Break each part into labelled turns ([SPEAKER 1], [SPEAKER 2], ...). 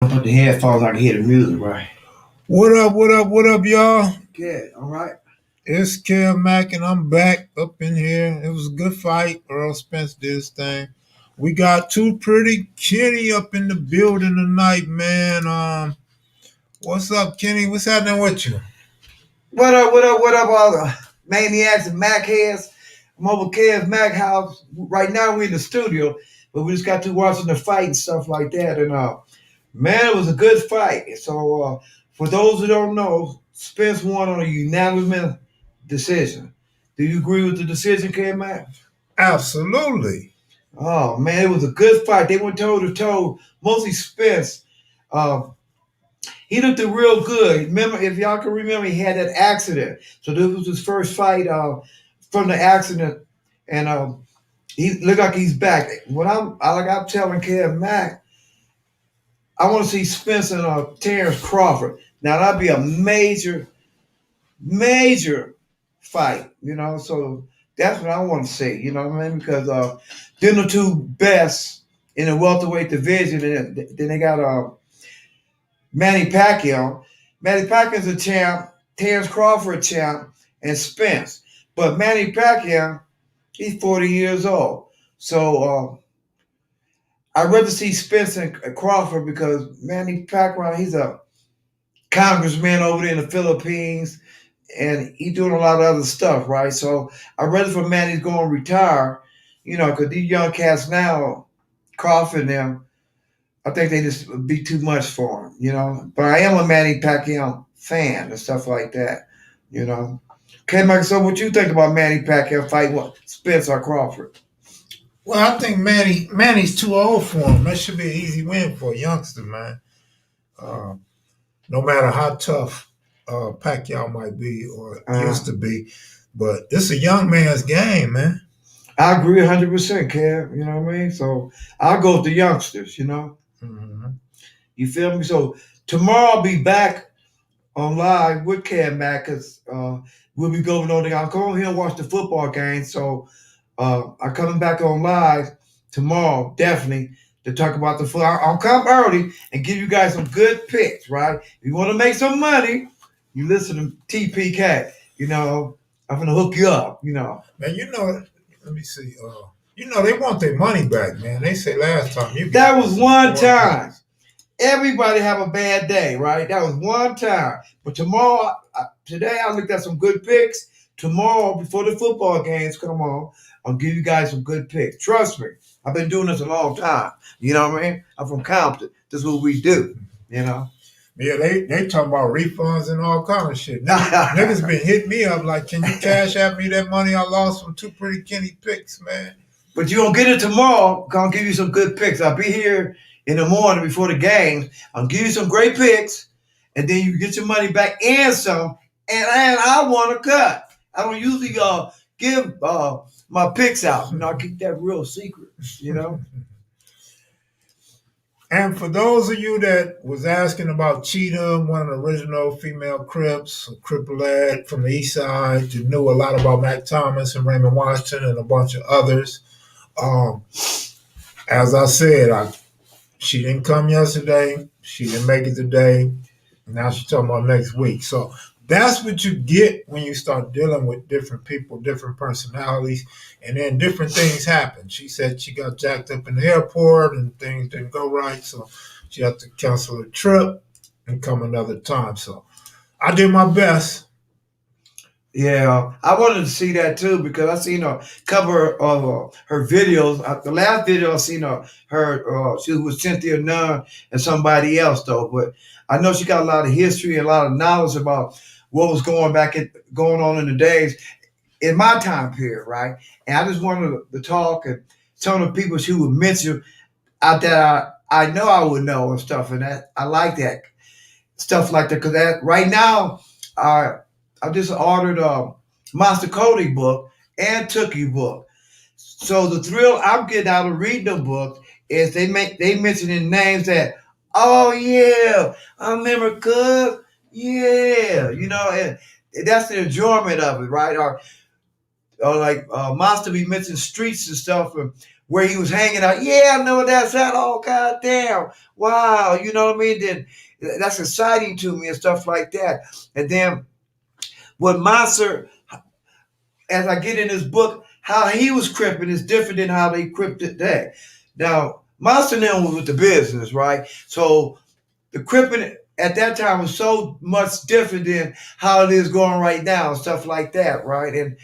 [SPEAKER 1] Put the headphones, I can hear the music, right?
[SPEAKER 2] What up, y'all?
[SPEAKER 1] Good, all right.
[SPEAKER 2] It's Kev Mac, and I'm back up in here. It was a good fight. Errol Spence did his thing. We got two pretty Kenny up in the building tonight, man. What's up, Kenny? What's happening with you?
[SPEAKER 1] What up, all the maniacs and Mac heads? I'm over Kev Mac house. Right now we're in the studio, but we just got to watching the fight and stuff like that. And man, it was a good fight. So for those who don't know, Spence won on a unanimous decision. Do you agree with the decision, Kev Mac?
[SPEAKER 2] Absolutely.
[SPEAKER 1] Oh man, it was a good fight. They went toe to toe. Mostly Spence. Uh, he looked real good. Remember, if y'all can remember, he had that accident. So this was his first fight from the accident, and he looked like he's back. I'm telling Kev Mac, I want to see Spence and Terrence Crawford. Now that'd be a major fight. So that's what I want to see. You know what I mean? Because they're the two best in the welterweight division, and then they got Manny Pacquiao. Manny Pacquiao's a champ, Terrence Crawford a champ, and Spence. But Manny Pacquiao, he's 40 years old. So I'd rather see Spence and Crawford because Manny Pacquiao, he's a congressman over there in the Philippines, and he's doing a lot of other stuff, right? So I'd rather for Manny's going to retire, because these young cats now, Crawford and them, I think they just would be too much for him. But I am a Manny Pacquiao fan and stuff like that, you know. Okay, Mike, so what you think about Manny Pacquiao fighting what Spence or Crawford?
[SPEAKER 2] Well, I think Manny's too old for him. That should be an easy win for a youngster, man. Uh, no matter how tough Pacquiao might be or used to be, but it's a young man's game, man.
[SPEAKER 1] I agree 100%, Kev. You know what I mean? So I'll go with the youngsters.
[SPEAKER 2] Mm-hmm.
[SPEAKER 1] You feel me? So tomorrow I'll be back on live with Kev Mac because we'll be going on. I'll go here and watch the football game. So I'm coming back on live tomorrow, definitely, to talk about the football. I'll come early and give you guys some good picks, right? If you want to make some money, you listen to TPK. I'm going to hook you up.
[SPEAKER 2] Man, let me see. They want their money back, man. They say last time
[SPEAKER 1] that was one time. Everybody have a bad day, right? That was one time. But today I looked at some good picks. Tomorrow, before the football games come on, I'll give you guys some good picks. Trust me, I've been doing this a long time. You know what I mean? I'm from Compton. This is what we do.
[SPEAKER 2] Yeah, they talking about refunds and all kind of shit. Niggas been hitting me up like, can you cash out me that money I lost from two pretty Kenny picks, man?
[SPEAKER 1] But you're going to get it tomorrow. I'll give you some good picks. I'll be here in the morning before the game. I'll give you some great picks, and then you get your money back and some. And I want to cut. I don't usually give my picks out. I keep that real secret,
[SPEAKER 2] And for those of you that was asking about Cheetah, one of the original female Crips, Crip lad from the East Side, who knew a lot about Mac Thomas and Raymond Washington and a bunch of others. As I said, she didn't come yesterday. She didn't make it today. Now she's talking about next week. So that's what you get when you start dealing with different people, different personalities, and then different things happen. She said she got jacked up in the airport and things didn't go right, so she had to cancel her trip and come another time. So I did my best.
[SPEAKER 1] Yeah, I wanted to see that too because I seen a cover of her videos. The last video I seen she was with Cynthia Nunn and somebody else though. But I know she got a lot of history and a lot of knowledge about what was going on in the days in my time period, right? And I just wanted to talk and some of the people she would mention out that I know I would know and stuff, and that I like that stuff like that because that right now I just ordered a Monster Cody book and Tookie book. So the thrill I'm getting out of reading the book is they mentioning names that, oh yeah, I remember Cuz, yeah, and that's the enjoyment of it, right? Or like Monster be mentioning streets and stuff, and where he was hanging out. Yeah, I know that's that. Oh, goddamn. Wow. You know what I mean? Then that's exciting to me and stuff like that. And then what Monster, as I get in his book, how he was cripping is different than how they cripped today. Now, Monster now was with the business, right? So the cripping at that time was so much different than how it is going right now and stuff like that, right? And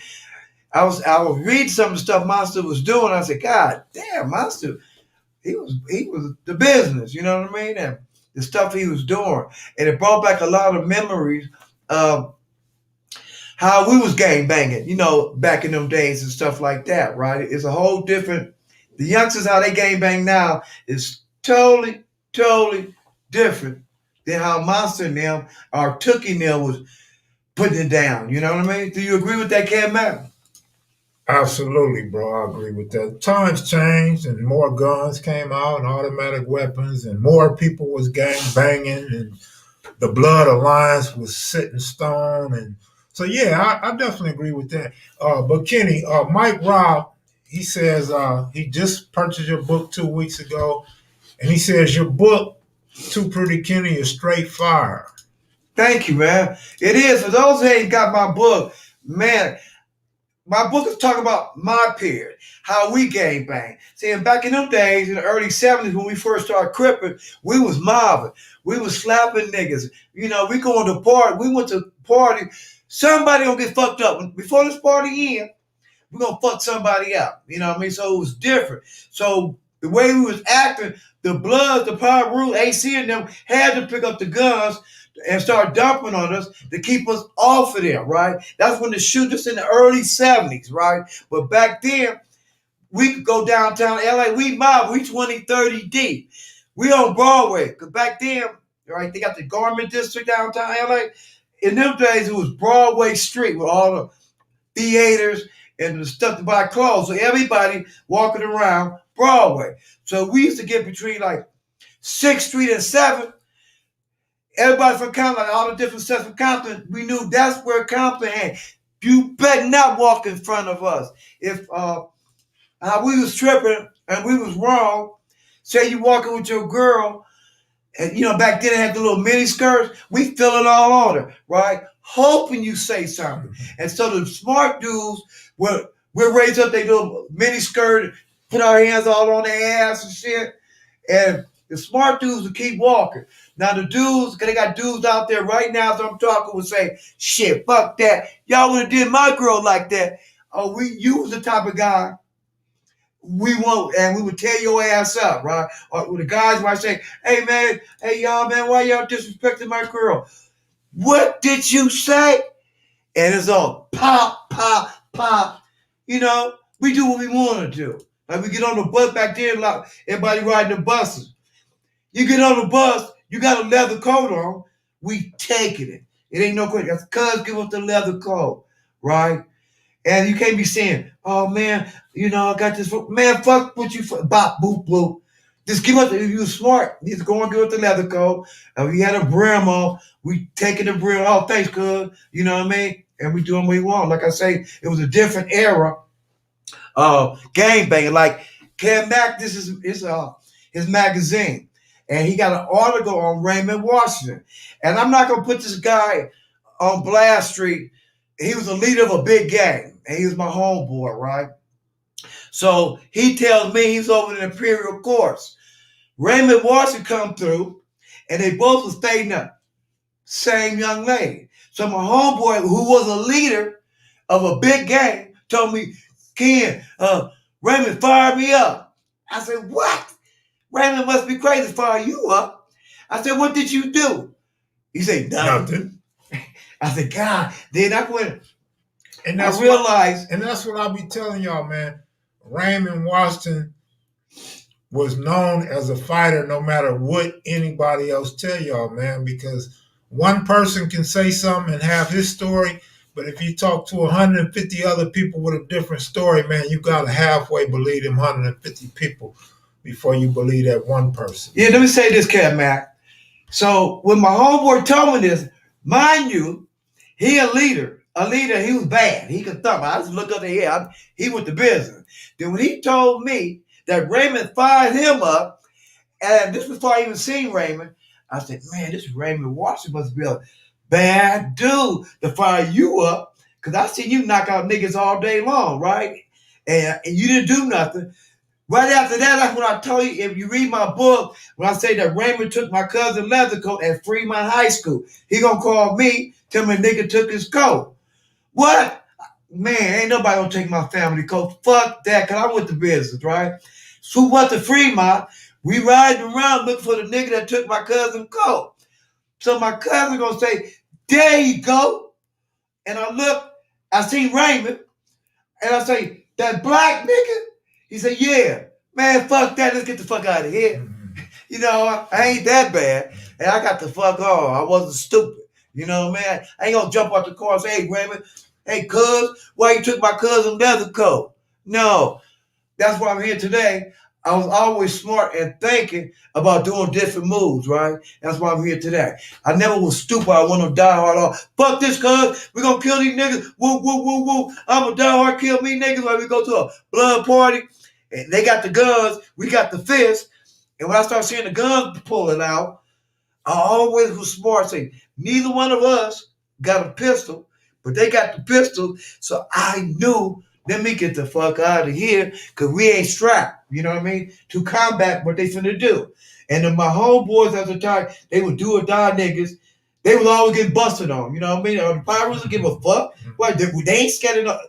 [SPEAKER 1] I was reading some of the stuff Monster was doing. I said, God damn, Monster, he was the business, you know what I mean? And the stuff he was doing. And it brought back a lot of memories of how we was gang banging, back in them days and stuff like that, right? It's a whole different, the youngsters, how they gang bang now is totally, totally different than how Monster and them or Tookie and them was putting it down. You know what I mean? Do you agree with that, Kev Mac?
[SPEAKER 2] Absolutely, bro. I agree with that. Times changed and more guns came out and automatic weapons and more people was gang banging and the blood alliance was set in stone. And so, yeah, I definitely agree with that. But Kenny, Mike Robb, he says he just purchased your book 2 weeks ago. And he says your book, Too Pretty Kenny, is straight fire.
[SPEAKER 1] Thank you, man. It is. For those who ain't got my book, man, my book is talking about my period, how we gang bang. See, and back in them days, in the early 70s, when we first started cripping, we was mobbing. We was slapping niggas. We going to party. We went to party. Somebody gonna get fucked up. Before this party end, we're gonna fuck somebody up. You know what I mean? So it was different. So the way we was acting, the Bloods, the Power Rule, AC and them had to pick up the guns and start dumping on us to keep us off of them, right? That's when the shooters in the early 70s, right? But back then, we could go downtown LA, we mob, we 20, 30 deep. We on Broadway. Because back then, right, they got the Garment District downtown LA. In them days, it was Broadway Street with all the theaters and the stuff to buy clothes. So everybody walking around Broadway. So we used to get between like 6th Street and 7th. Everybody from Compton, like all the different sets from Compton, we knew that's where Compton had. You better not walk in front of us. If how we was tripping and we was wrong, say you walking with your girl, and back then they had the little mini skirts, we fill it all on her, right? Hoping you say something. And so the smart dudes will raise up their little mini skirt, put our hands all on their ass and shit. And the smart dudes will keep walking. Now the dudes, because they got dudes out there right now, so I'm talking, would say, shit, fuck that. Y'all would have did my girl like that. Oh, you was the type of guy we want, and we would tear your ass up, right? Or the guys might say, hey man, hey y'all, man, why y'all disrespecting my girl? What did you say? And it's all pop, pop, pop. We do what we want to do. Like we get on the bus back there, like everybody riding the buses. You get on the bus, you got a leather coat on, we taking it. It ain't no question. That's cuz give us the leather coat, right? And you can't be saying, oh man, I got this. Man, fuck what you, bop, boop, bloop. Just give us, if you smart, just go and give us the leather coat. And we had a brim on, we taking the brim, oh, thanks, cuz. You know what I mean? And we doing what we want. Like I say, it was a different era of gang banging. Like Kev Mac, this is his magazine. And he got an article on Raymond Washington. And I'm not going to put this guy on Blast Street. He was a leader of a big gang. And he was my homeboy, right? So he tells me he's over in the Imperial Courts. Raymond Washington come through, and they both was dating up. Same young lady. So my homeboy, who was a leader of a big gang, told me, Ken, Raymond fired me up. I said, what? Raymond must be crazy to fire you up. I said, what did you do? He said, nothing. I said, God. Then I went,
[SPEAKER 2] and
[SPEAKER 1] I realized.
[SPEAKER 2] And that's what I'll be telling y'all, man. Raymond Washington was known as a fighter no matter what anybody else tell y'all, man, because one person can say something and have his story, but if you talk to 150 other people with a different story, man, you got to halfway believe them 150 people before you believe that one person.
[SPEAKER 1] Yeah, let me say this, Kev Mac. So when my homeboy told me this, mind you, he a leader. He was bad. He could thump. I just looked up the air. He went to business. Then when he told me that Raymond fired him up. And this before I even seen Raymond. I said, man, this Raymond Washington must be a bad dude to fire you up. Because I seen you knock out niggas all day long, right? And you didn't do nothing. Right after that, that's when I told you, if you read my book, when I say that Raymond took my cousin leather coat at Fremont High School, he gonna call me, tell me a nigga took his coat. What? Man, ain't nobody gonna take my family coat. Fuck that, because I went to business, right? So what to Fremont, we riding around looking for the nigga that took my cousin coat. So my cousin gonna say, there you go. And I look, I see Raymond, and I say, that black nigga? He said, yeah. Man, fuck that. Let's get the fuck out of here. You know, I ain't that bad. And I got the fuck on. I wasn't stupid. You know, man. I ain't gonna jump out the car and say, hey, Raymond, hey, cuz, why you took my cousin leather coat? No. That's why I'm here today. I was always smart and thinking about doing different moves, right? That's why I'm here today. I never was stupid. I want to die hard off. Fuck this, cuz. We're going to kill these niggas. Woo, woo, woo, woo. I'm going to die hard, kill me niggas when we go to a blood party. And they got the guns. We got the fists. And when I start seeing the guns pulling out, I always was smart. Say, neither one of us got a pistol, but they got the pistol. So I knew, let me get the fuck out of here, because we ain't strapped, you know what I mean, to combat what they finna do. And then my homeboys at the time, they would do or die niggas. They would always get busted on, you know what I mean? The pirates would give a fuck. Why, they ain't scared enough.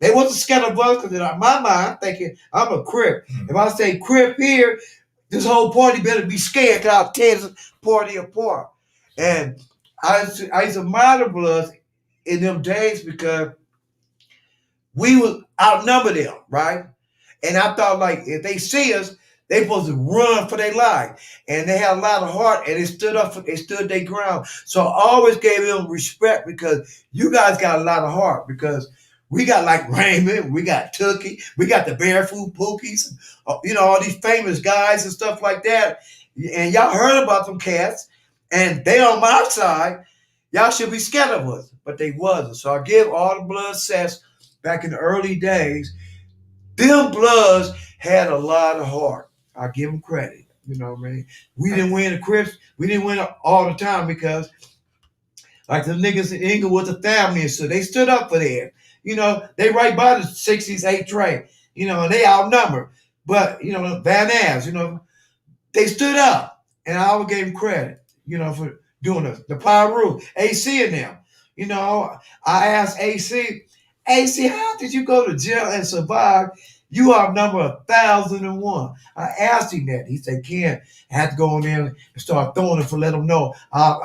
[SPEAKER 1] They wasn't scared of us, because in my mind, I'm thinking, I'm a Crip. If I say Crip here, this whole party better be scared, because I'll tear this party apart. And I used to admire the Bloods in them days, because we would outnumber them, right? And I thought, like, if they see us, they supposed to run for their life. And they had a lot of heart, and they stood up, they stood their ground. So I always gave them respect, because you guys got a lot of heart, because we got like Raymond, we got Tookie, we got the Barefoot Pookies, you know, all these famous guys and stuff like that. And y'all heard about them cats, and they on my side. Y'all should be scared of us, but they wasn't. So I give all the blood sets back in the early days. Them Bloods had a lot of heart. I give them credit. You know what I mean? We didn't win the Crips. We didn't win all the time, because like the niggas in Inglewood, the family, and so they stood up for them. You know, they right by the 60s, 8 train. You know, and they outnumbered. But, you know, Van Ness, you know, they stood up. And I always gave them credit, you know, for doing the Pyru, AC and them. You know, I asked AC, how did you go to jail and survive? You are number 1,001. I asked him that. He said, Ken, I had to go in there and start throwing it for let him know,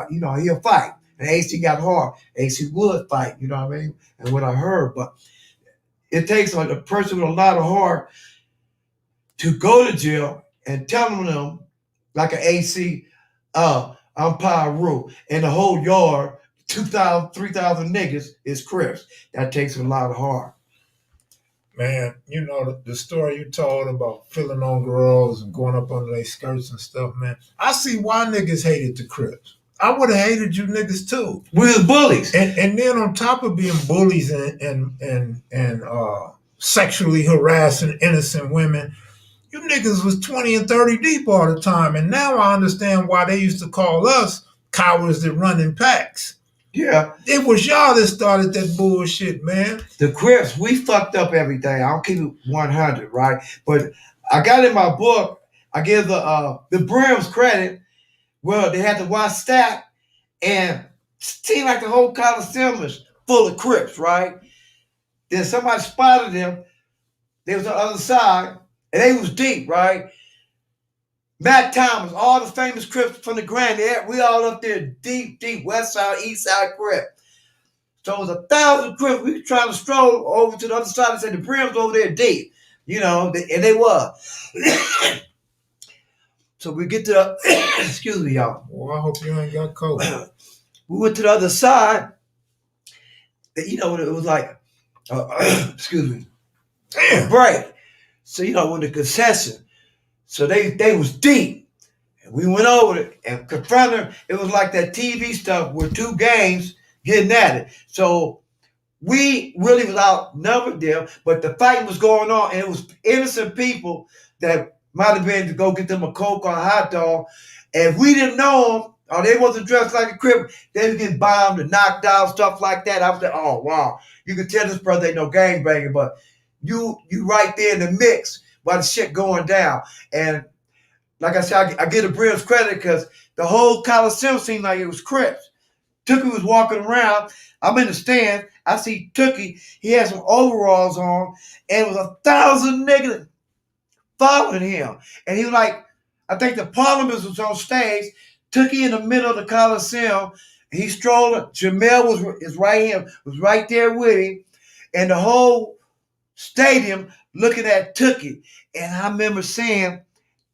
[SPEAKER 1] you know, he'll fight. And AC got hard. AC would fight, you know what I mean? And what I heard. But it takes like a person with a lot of heart to go to jail and telling them, like an AC, I'm Pyru, and the whole yard, 2,000, 3,000 niggas is Crips. That takes a lot of heart.
[SPEAKER 2] Man, you know, the story you told about filling on girls and going up under their skirts and stuff, man. I see why niggas hated the Crips. I would have hated you niggas too.
[SPEAKER 1] We was bullies.
[SPEAKER 2] And then on top of being bullies and sexually harassing innocent women, you niggas was 20 and 30 deep all the time. And now I understand why they used to call us cowards that run in packs.
[SPEAKER 1] Yeah.
[SPEAKER 2] It was y'all that started that bullshit, man.
[SPEAKER 1] The Crips, we fucked up everything. I'll keep it 100, right? But I got in my book, I give the Brims credit. Well, they had to watch stat, and seemed like the whole Coliseum was full of Crips, right? Then somebody spotted them. They was on the other side, and they was deep, right? Matt Thomas, all the famous Crips from the Grand, we all up there deep, West Side, East Side Crip. So it was 1,000 Crips. We were trying to stroll over to the other side and say the Brims over there deep, you know, and they were. So we get to the, excuse me, y'all.
[SPEAKER 2] Well, I hope you ain't got COVID.
[SPEAKER 1] We went to the other side. You know, it was like, excuse me,
[SPEAKER 2] Damn.
[SPEAKER 1] break. So, you know, when the concession, so they was deep. And we went over it and confronted them. It was like that TV stuff where two gangs getting at it. So we really was outnumbered them, but the fight was going on, and it was innocent people that might have been to go get them a Coke or a hot dog. And if we didn't know them, or they wasn't dressed like a Crip, they was getting bombed and knocked out, stuff like that. I was like, oh wow, you can tell this brother ain't no gangbanger, but you right there in the mix while the shit going down. And like I said, I give the Brims credit because the whole Coliseum seemed like it was Crips. Tookie was walking around. I'm in the stand. I see Tookie. He had some overalls on, and it was 1,000 niggas following him. And he was like, I think the Parliament was on stage. Tookie in the middle of the Coliseum. He strolled. Jamel was his right hand, was right there with him, and the whole stadium looking at Tookie. And I remember saying,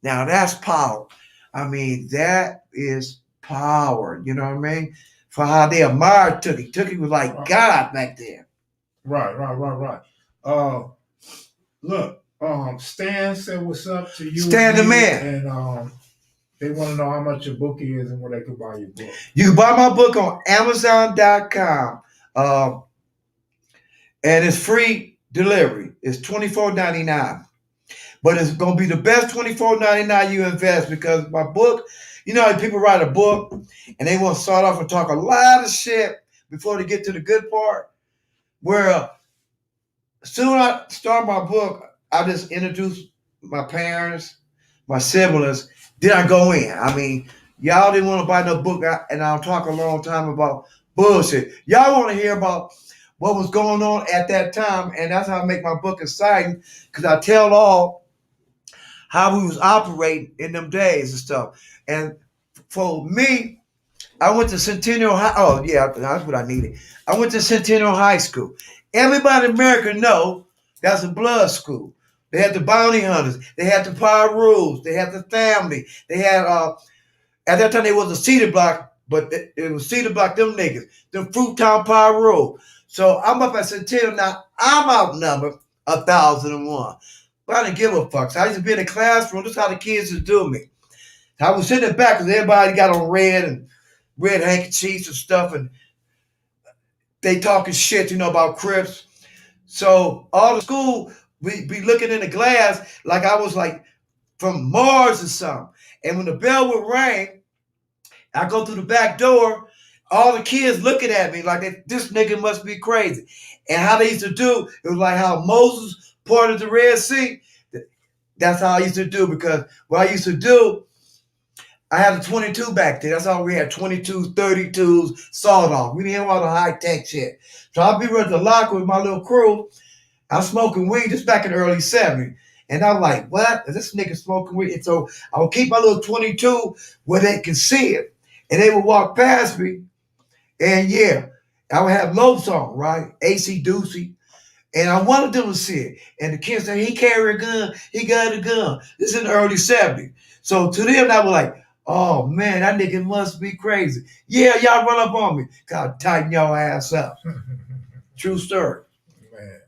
[SPEAKER 1] now that's power. I mean, that is power. You know what I mean? For how they admired Tookie. Tookie was like God back there.
[SPEAKER 2] Right. Look, Stan said what's up to you.
[SPEAKER 1] Stan the man.
[SPEAKER 2] And they want to know how much your book is and where they can buy your book.
[SPEAKER 1] You can buy my book on Amazon.com. And it's free delivery. It's $24.99. But it's going to be the best $24.99 you invest because my book, you know, people write a book and they want to start off and talk a lot of shit before they get to the good part. Where as soon as I start my book, I just introduce my parents, my siblings, then I go in. I mean, y'all didn't want to buy no book and I'll talk a long time about bullshit. Y'all want to hear about what was going on at that time, and that's how I make my book exciting because I tell all how we was operating in them days and stuff. And for me, I went to Centennial High. Oh, yeah, that's what I needed. I went to Centennial High School. Everybody in America know that's a blood school. They had the bounty hunters. They had the power rules. They had the family. They had, at that time, they was a cedar block, but it was cedar block, them niggas. Them Fruittown power rule. So I'm up at Centennial now. I'm outnumbered 1,001. But I didn't give a fuck. So I used to be in the classroom. This is how the kids would do me. I was sitting back because everybody got on red handkerchiefs and stuff, and they talking shit, you know, about Crips. So all the school, we be looking in the glass like I was like from Mars or something. And when the bell would ring, I go through the back door, all the kids looking at me like this nigga must be crazy. And how they used to do, it was like how Moses parted the Red Sea. That's how I used to do because what I used to do, I had a 22 back there. That's all we had, 22s, 32s, sawed off. We didn't have all the high-tech shit. So I'd be running the locker with my little crew. I'm smoking weed just back in the early 70s. And I'm like, what? Is this nigga smoking weed? And so I would keep my little 22 where they could see it. And they would walk past me. And yeah, I would have Lopes on, right? AC Doocy. And I wanted them to see it. And the kids said, he carry a gun. He got a gun. This is in the early 70s. So to them, I was like, oh, man, that nigga must be crazy. Yeah, y'all run up on me. God, tighten your ass up. True story.
[SPEAKER 2] Man,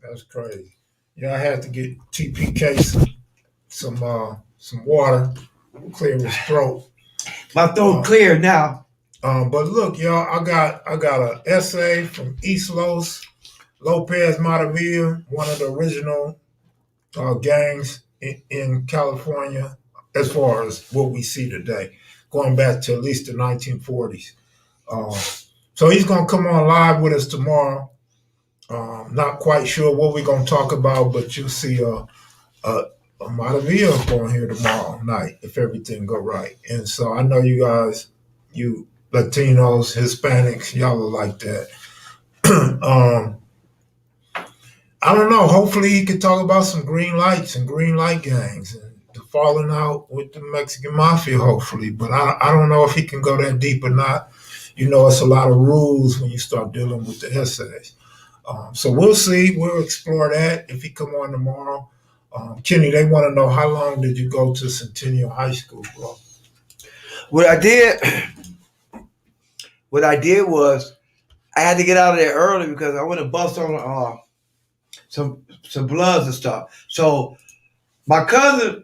[SPEAKER 2] that's crazy. Yeah, I had to get TPK some water, clear his throat.
[SPEAKER 1] My throat clear now.
[SPEAKER 2] But look, y'all, I got an essay from East Lopez Matavilla, one of the original gangs in California, as far as what we see today, going back to at least the 1940s. So he's going to come on live with us tomorrow. Not quite sure what we're going to talk about, but you'll see a Matavilla going here tomorrow night if everything go right. And so I know you guys, you Latinos, Hispanics, y'all are like that. I don't know. Hopefully he could talk about some green lights and green light gangs and the falling out with the Mexican mafia, hopefully. But I don't know if he can go that deep or not. You know, it's a lot of rules when you start dealing with the essays. So we'll see. We'll explore that if he come on tomorrow. Kenny, they want to know how long did you go to Centennial High School, bro?
[SPEAKER 1] What I did was I had to get out of there early because I went to bust on some bloods and stuff. So my cousin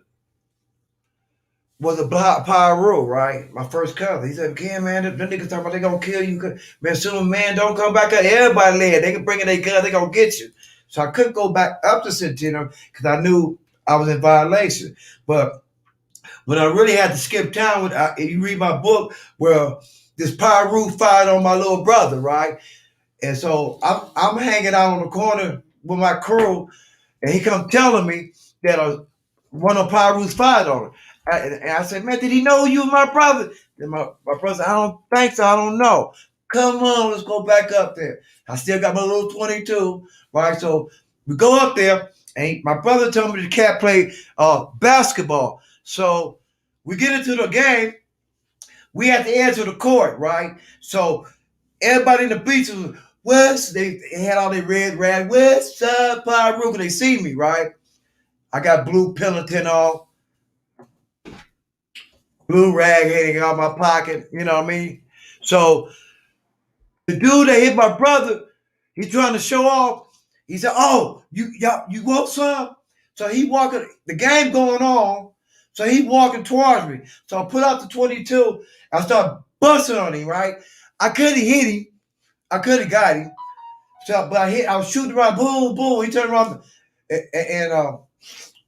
[SPEAKER 1] was a pyro, right? My first cousin. He said, "Ken, man, them niggas talking about they gonna kill you. Man, soon man don't come back up. Everybody led. They can bring in their gun. They gonna get you." So I couldn't go back up to Centennial because I knew I was in violation. But when I really had to skip town, you read my book, where this Pyru fired on my little brother, right? And so I'm hanging out on the corner with my crew, and he come telling me that one of Pyru's fired on him. And I said, man, did he know you were my brother? And my brother said, I don't think so. I don't know. Come on, let's go back up there. I still got my little 22, right? So we go up there, and my brother told me the cat played basketball. So we get into the game. We at the edge of the court, right? So everybody in the beach was, West, they had all their red rag, West Side Pyru, they see me, right? I got blue Peloton on, blue rag hanging out my pocket, you know what I mean? So the dude that hit my brother, he's trying to show off. He said, "Oh, you want some?" So he walking, the game going on. So he walking towards me. So I put out the 22. I start busting on him, right? I couldn't hit him. I could have got him. So, but I was shooting around, boom, boom. He turned around and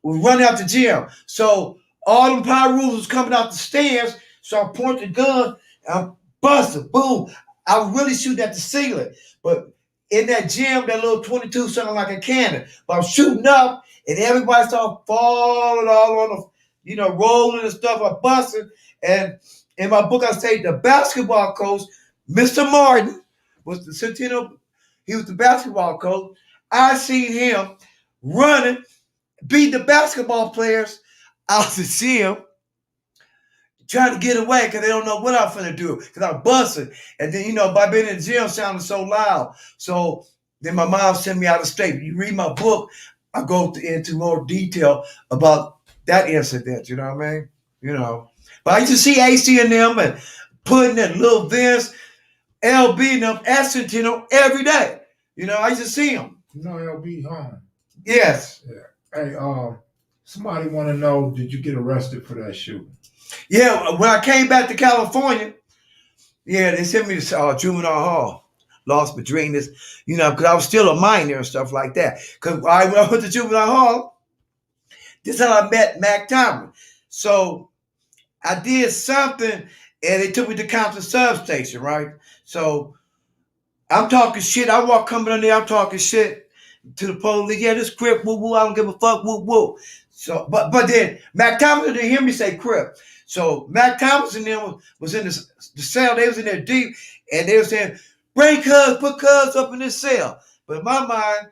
[SPEAKER 1] we run out the gym. So all them power rules was coming out the stairs. So I point the gun, and I'm busting, boom. I was really shooting at the ceiling. But in that gym, that little 22 sounded like a cannon. But I'm shooting up, and everybody started falling all on the, rolling and stuff. I'm busting. And in my book, I say the basketball coach, Mr. Martin, was the Centennial. He was the basketball coach. I seen him running, beat the basketball players out the gym, trying to get away because they don't know what I'm finna do because I'm busting. And then, by being in the gym sounding so loud. So then my mom sent me out of state. You read my book, I go into more detail about that incident, you know what I mean? But I used to see AC and them and putting in little Vince, LB and them at Centennial every day. I used to see them.
[SPEAKER 2] LB home.
[SPEAKER 1] Yes.
[SPEAKER 2] Yeah. Hey, somebody want to know, did you get arrested for that shooting?
[SPEAKER 1] Yeah, when I came back to California, they sent me to juvenile hall, Los Padrinos, because I was still a minor and stuff like that. Because when I went to juvenile hall, this is how I met Mac Thomas. So I did something, and they took me to Compton substation, right? So I'm talking shit. I walk coming in there, I'm talking shit to the police. Yeah, this Crip, woo woo. I don't give a fuck, woo woo. So, but then Mac Thomas didn't hear me say Crip. So Mac Thomas and them was in the cell. They was in there deep, and they were saying, "Bring Cuz, put Cuz up in this cell." But in my mind,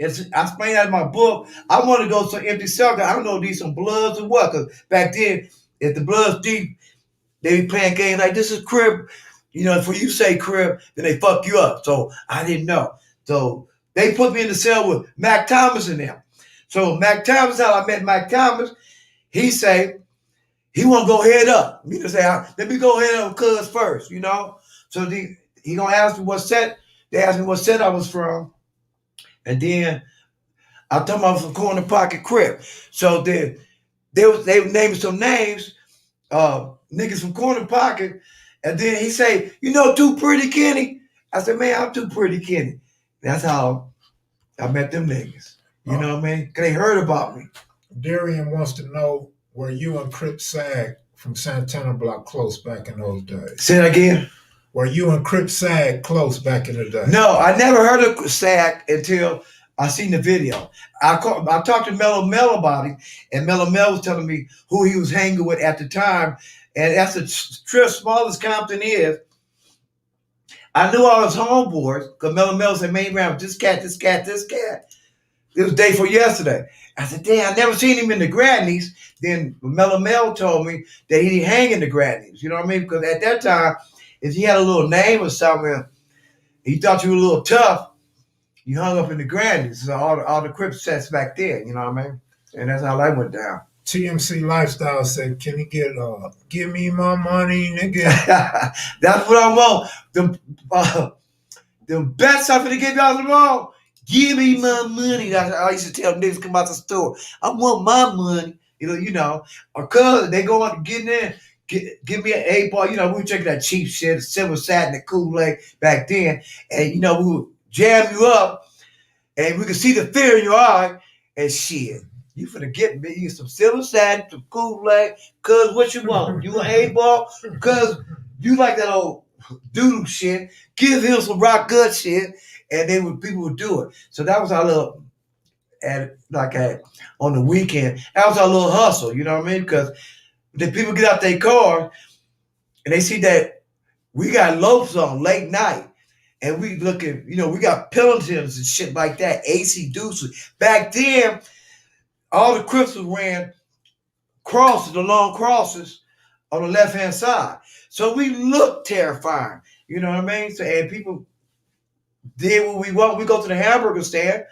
[SPEAKER 1] I explained that in my book. I want to go to an empty cell. I don't know if these some bloods or what. Because back then, if the blood's deep, they be playing games like this is Crip. If you say Crip, then they fuck you up. So I didn't know. So they put me in the cell with Mac Thomas and them. So Mac Thomas, how I met Mac Thomas, he say he want to go head up. Say, let me go head up with Cuz first, So he gonna ask me what set. They asked me what set I was from. And then I told them I was from Corner Pocket Crip. So then they were naming some names, niggas from Corner Pocket. And then he say, Too Pretty Kenny? I said, man, I'm Too Pretty Kenny. That's how I met them niggas. You know what I mean? Because they heard about me.
[SPEAKER 2] Darian wants to know, were you and Crip Sag from Santana Block close back in those days?
[SPEAKER 1] Say that again?
[SPEAKER 2] Were you and Crip Sag close back in the day?
[SPEAKER 1] No, I never heard of Sag until I seen the video. I talked to Mellow Mel about him, and Mellow Mel was telling me who he was hanging with at the time. And that's the trip small as Compton is. I knew all his homeboys because Mellow Mel said, man, around this cat, this cat, this cat. It was day for yesterday. I said, damn, I never seen him in the Grannies. Then Mellow Mel told me that he didn't hang in the Grannies. You know what I mean? Because at that time, if you had a little name or something, he thought you were a little tough, you hung up in the Grannies. So all the Crip sets back there, you know what I mean? And that's how that went down.
[SPEAKER 2] TMC Lifestyle said, can he give me my money, nigga?
[SPEAKER 1] That's what I want. The best I'm gonna give y'all tomorrow. Give me my money. That's I used to tell niggas come out the store. I want my money. Or cuz they go out and get in there, give me an 8-ball. We were drinking that cheap shit, silver satin and Kool-Aid back then. And we would jam you up and we could see the fear in your eye and shit. You finna get me you some silver satin, some Kool-Aid, cuz what you want? You want A-ball? Cuz you like that old doodle shit. Give him some rock good shit, and then people would do it. So that was our little on the weekend. That was our little hustle, you know what I mean? Because the people get out their car and they see that we got lopes on late night. And we looking, we got Pelotons and shit like that, AC Deuces. Back then, all the Crips ran crosses, the long crosses on the left-hand side. So we looked terrifying. You know what I mean? So, and people did what we want. We go to the hamburger stand.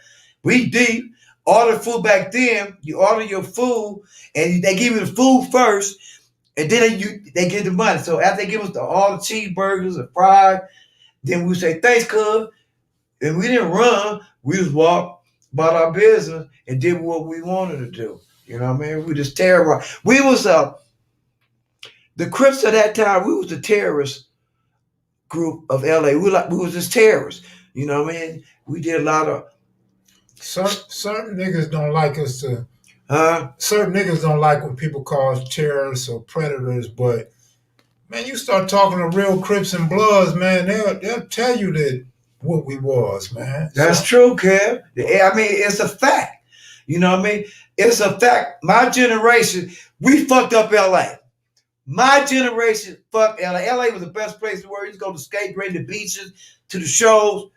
[SPEAKER 1] We deep. Order food back then. You order your food, and they give you the food first, and then they give the money. So after they give us all the cheeseburgers and fries, then we say, thanks, cuz. And we didn't run. We just walked about our business and did what we wanted to do. You know what I mean? We just terrorized. We was the Crips at that time. We was the terrorist group of LA. We was just terrorists. You know what I mean? We did a lot of
[SPEAKER 2] certain niggas don't like us to. Certain niggas don't like when people call us terrorists or predators, but man, you start talking to real Crips and Bloods, man, they'll tell you that what we was, man.
[SPEAKER 1] That's true, Kev. I mean, it's a fact. You know what I mean? It's a fact. My generation, we fucked up LA. My generation fucked LA. LA was the best place to work. You used to go to skate, right, the beaches, to the shows.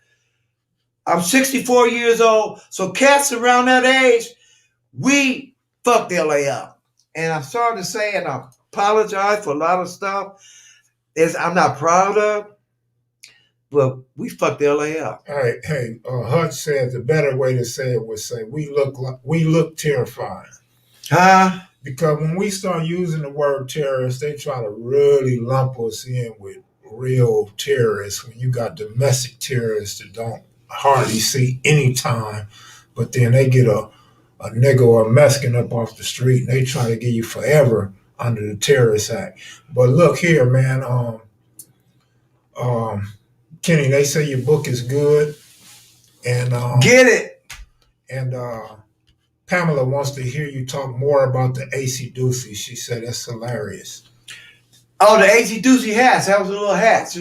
[SPEAKER 1] I'm 64 years old, so cats around that age, we fucked LA up. And I'm sorry to say, and I apologize for a lot of stuff I'm not proud of, but we fucked LA up.
[SPEAKER 2] Hey, Hutch said the better way to say it was say we look terrifying.
[SPEAKER 1] Huh?
[SPEAKER 2] Because when we start using the word terrorist, they try to really lump us in with real terrorists. When you got domestic terrorists that don't hardly see any time, but then they get a nigga or a Mexican up off the street and they try to get you forever under the Terrorist Act. But look here, man. Kenny, they say your book is good, and
[SPEAKER 1] get it.
[SPEAKER 2] And Pamela wants to hear you talk more about the AC Doocy. She said that's hilarious.
[SPEAKER 1] Oh, the AC Doocy hats. That was the little hats.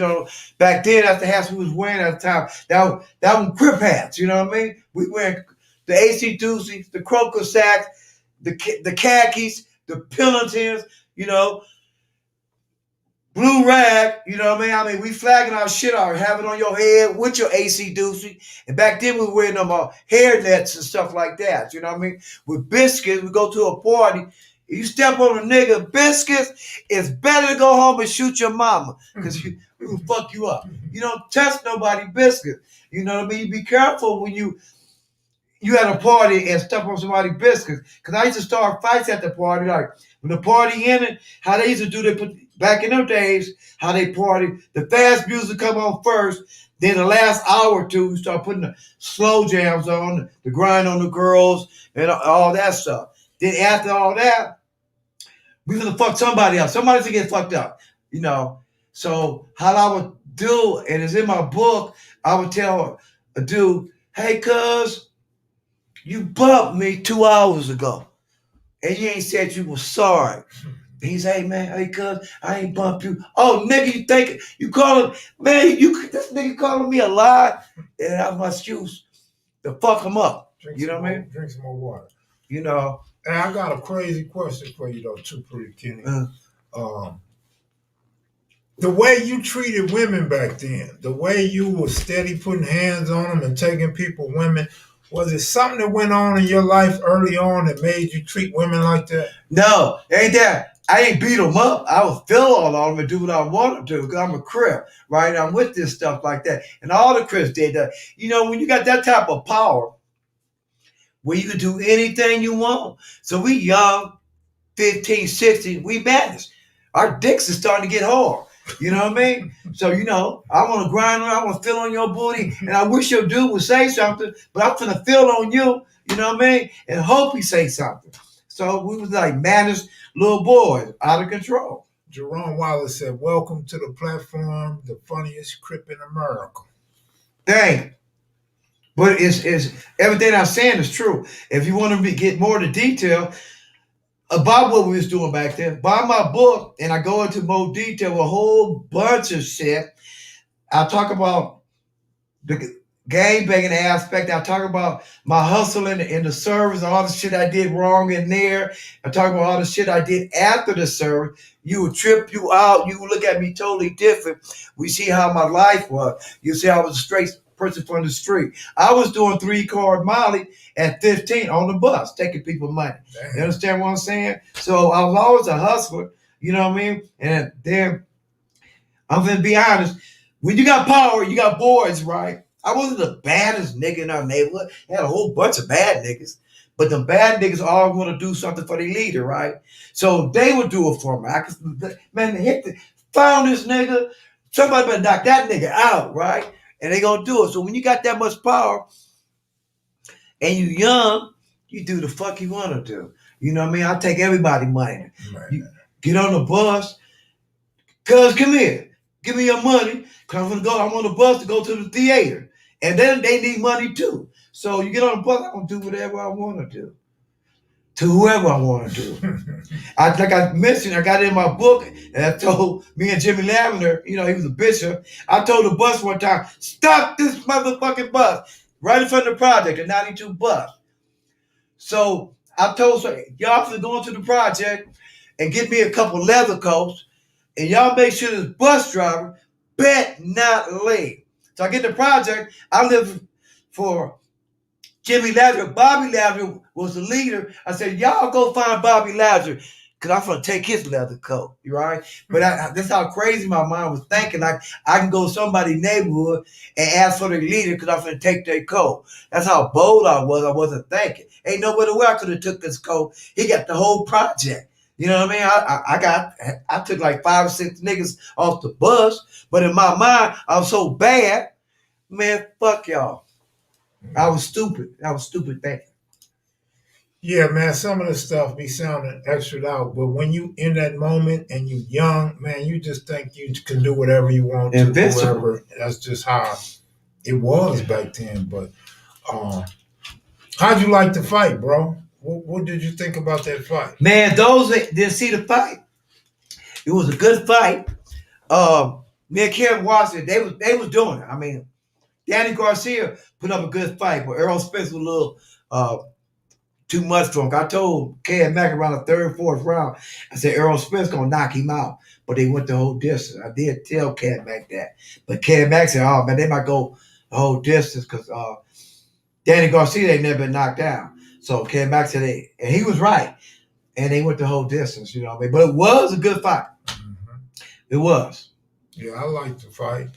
[SPEAKER 1] Back then, that's the hats we was wearing at the time. That was Crip hats. You know what I mean? We wearing the AC Doocy, the croaker sacks, the khakis, the Pelotons, blue rag, you know what I mean? I mean, we flagging our shit out, have it on your head with your AC Doocy. And back then we were wearing them hair nets and stuff like that, you know what I mean? With biscuits, we go to a party. If you step on a nigga biscuits, it's better to go home and shoot your mama because we will fuck you up. You don't touch nobody biscuits. You know what I mean? You be careful when you at a party and step on somebody's biscuits. Because I used to start fights at the party. Like, when the party ended, how they used to do, back in them days, how they party, the fast music come on first, then the last hour or two, you start putting the slow jams on, the grind on the girls, and all that stuff. Then after all that, we gonna fuck somebody else. Somebody's gonna get fucked up, So how I would do, and it's in my book, I would tell a dude, hey, cuz, you bumped me 2 hours ago, and you ain't said you were sorry. He say, hey, man, hey, cuz, I ain't bumped you. Oh, nigga, you think, you calling, man, this nigga calling me a lie? And that was my excuse to fuck him up. You know what I mean?
[SPEAKER 2] Drink some more water.
[SPEAKER 1] And
[SPEAKER 2] I got a crazy question for you, though, too, pretty Kenny. The way you treated women back then, the way you were steady putting hands on them and taking people, women, was it something that went on in your life early on that made you treat women like that?
[SPEAKER 1] No, ain't that. I ain't beat them up. I would feel all on them and do what I want to do because I'm a Crip, right? I'm with this stuff like that. And all the Crips did that. When you got that type of power where you can do anything you want. So we young, 15, 16, we madness. Our dicks is starting to get hard. You know what I mean? So, I want to grind on, I want to feel on your booty, and I wish your dude would say something, but I'm finna feel on you, you know what I mean? And hope he say something. So we was like madness little boys, out of control.
[SPEAKER 2] Jerome Wallace said, welcome to the platform, the funniest Crip in America.
[SPEAKER 1] Dang. But it's everything I'm saying is true. If you want to get more into detail about what we was doing back then, buy my book and I go into more detail with a whole bunch of shit. I talk about the game banging aspect. I talk about my hustling in the service, all the shit I did wrong in there. I talk about all the shit I did after the service. You would trip you out. You would look at me totally different. We see how my life was. You see I was a straight person from the street. I was doing 3-card Molly at 15 on the bus, taking people money.
[SPEAKER 2] Damn.
[SPEAKER 1] You understand what I'm saying? So I was always a hustler. You know what I mean? And then I'm gonna be honest. When you got power, you got boys, right? I wasn't the baddest nigga in our neighborhood. I had a whole bunch of bad niggas. But the bad niggas all want to do something for their leader, right? So they would do it for me. I could, man, found this nigga. Somebody better knock that nigga out, right? And they gonna do it. So when you got that much power and you young, you do the fuck you want to do. You know what I mean? I'll take everybody money.
[SPEAKER 2] Right.
[SPEAKER 1] You get on the bus. Cuz, come here. Give me your money. Cause I'm gonna go. I'm on the bus to go to the theater. And then they need money too. So you get on the bus, I'm gonna do whatever I want to do. To whoever I want to do. Like I mentioned, I got it in my book, and I told me and Jimmy Lavender, you know, he was a bishop. I told the bus one time, stop this motherfucking bus right in front of the project, the 92 bus. So I told y'all to go into the project and get me a couple leather coats, and y'all make sure this bus driver bet not late. So I get the project. I live for Jimmy Lazarus. Bobby Lazarus was the leader. I said, y'all go find Bobby Lazarus because I'm going to take his leather coat. You right? But that's how crazy my mind was thinking. Like, I can go to somebody's neighborhood and ask for the leader because I'm going to take their coat. That's how bold I was. I wasn't thinking. Ain't no other way I could have took this coat. He got the whole project. You know what I mean? I took like 5 or 6 niggas off the bus, but in my mind, I was so bad, man, fuck y'all. I was stupid. Thinking.
[SPEAKER 2] Yeah, man, some of the stuff be sounding extra out, but when you in that moment and you young, man, you just think you can do whatever you want to,
[SPEAKER 1] Invincible.
[SPEAKER 2] whatever. That's just how it was back then. But how'd you like to fight, bro? What did you think about that fight?
[SPEAKER 1] Man, those that didn't see the fight, it was a good fight. Me and Kev Washington, they was doing it. I mean, Danny Garcia put up a good fight, but Errol Spence was a little too much for him. I told Kev Mac around the 3rd, 4th round, I said Errol Spence gonna knock him out, but they went the whole distance. I did tell Kev Mac that, but Kev Mac said, "Oh man, they might go the whole distance because Danny Garcia they never been knocked down." So Kev Mac said and he was right, and they went the whole distance. You know what I mean? But it was a good fight.
[SPEAKER 2] Mm-hmm.
[SPEAKER 1] It was.
[SPEAKER 2] Yeah, I liked the fight.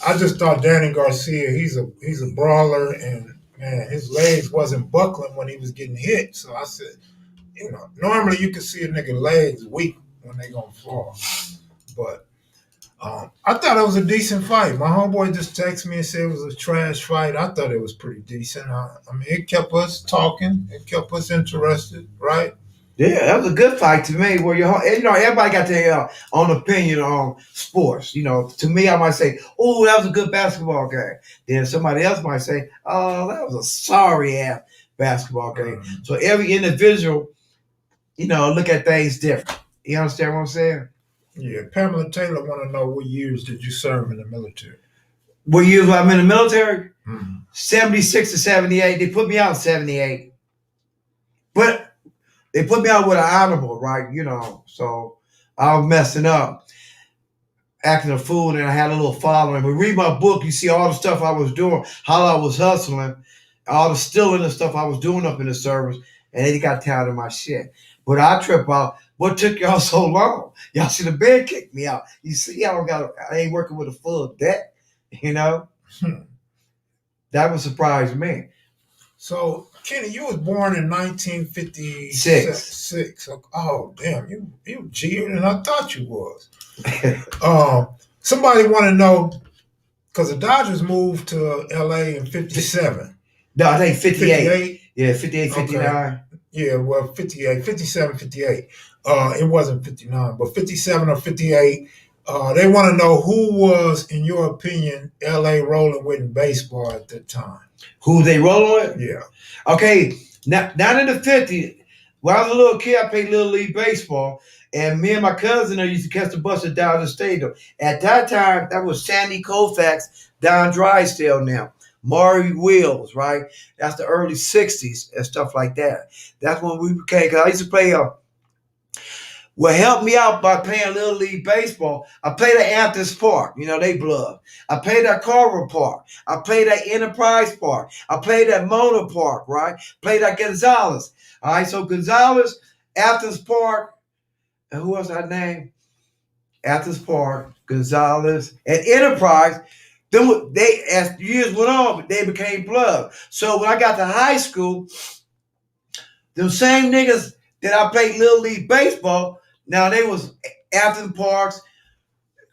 [SPEAKER 2] I just thought Danny Garcia, he's a brawler, and man, his legs wasn't buckling when he was getting hit. So I said, you know, normally you can see a nigga legs weak when they gonna fall. But I thought it was a decent fight. My homeboy just texted me and said it was a trash fight. I thought it was pretty decent. I mean, it kept us talking. It kept us interested, right?
[SPEAKER 1] Yeah, that was a good fight to me. Where you know, everybody got their own opinion on sports. You know, to me, I might say, "Oh, that was a good basketball game." Then somebody else might say, "Oh, that was a sorry ass basketball game."
[SPEAKER 2] Mm-hmm.
[SPEAKER 1] So every individual, you know, look at things different. You understand what I'm saying?
[SPEAKER 2] Yeah, Pamela Taylor want to know what years did you serve in the military?
[SPEAKER 1] What years I'm in the military?
[SPEAKER 2] Mm-hmm.
[SPEAKER 1] 76 to 78. They put me out in 78, but they put me out with an honorable, right? You know, so I was messing up, acting a fool, and I had a little following. But read my book, you see all the stuff I was doing, how I was hustling, all the stealing and stuff I was doing up in the service, and they got tired of my shit. But I trip out. What took y'all so long? Y'all should have been kicked me out. You see, I ain't working with a full debt, you know? That would surprise me.
[SPEAKER 2] So, Kenny, you was born in 1956. Oh, damn, you G'er than I thought you was. Somebody want to know, because the Dodgers moved to L.A. in 57.
[SPEAKER 1] No, I think 58.
[SPEAKER 2] 58?
[SPEAKER 1] Yeah, 58, 59.
[SPEAKER 2] Okay. Yeah, well, 58, 57, 58. It wasn't 59, but 57 or 58. They want to know who was, in your opinion, L.A. rolling with in baseball at that time.
[SPEAKER 1] Who they rolling with?
[SPEAKER 2] Yeah.
[SPEAKER 1] Okay, now in the 50s, when I was a little kid, I played Little League Baseball, and me and my cousin used to catch the bus at Dodger Stadium. At that time, that was Sandy Koufax, Don Drysdale now, Maury Wills, right? That's the early 60s and stuff like that. That's when we became, because I used to play what helped me out by playing Little League Baseball, I played at Anthony's Park. You know, they blood. I played at Carver Park. I played at Enterprise Park. I played at Mona Park, right? Played at Gonzalez. All right, so Gonzalez, Athens Park, and who else I named? Athens Park, Gonzalez, and Enterprise. Then they, as years went on, they became blood. So when I got to high school, them same niggas that I played Little League Baseball, now they was Athens Parks,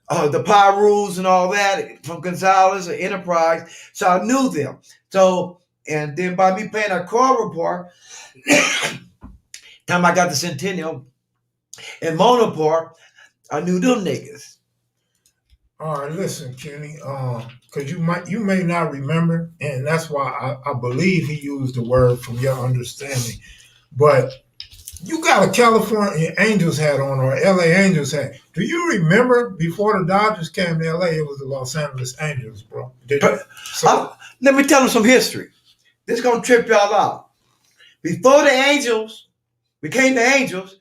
[SPEAKER 1] the Pyrus and all that from Gonzalez or Enterprise. So I knew them. So, and then by me playing at Carver Park, time I got to Centennial and Mona Park, I knew them niggas.
[SPEAKER 2] All right, listen, Kenny, because you may not remember, and that's why I believe he used the word from your understanding, but you got a California Angels hat on or LA Angels hat. Do you remember before the Dodgers came to LA, it was the Los Angeles Angels, bro?
[SPEAKER 1] Let me tell them some history. This is going to trip y'all out. Before the Angels became the Angels,